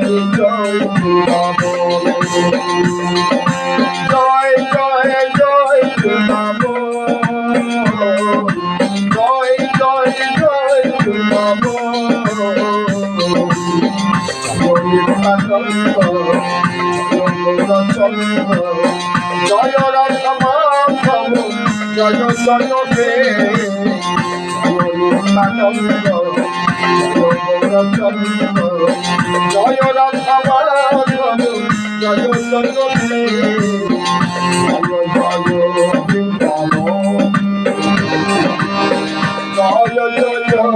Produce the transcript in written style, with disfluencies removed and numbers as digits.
জয় Vrindavan জয় জয় জয় Vrindavan জয় জয় জয় Vrindavan জয় Radha Madhav জয় জয় হে জয় Radha Madhav জয় জয় হে জয় জয় Vrindavan জয় জয় Vrindavan জয় জয় জয় জয়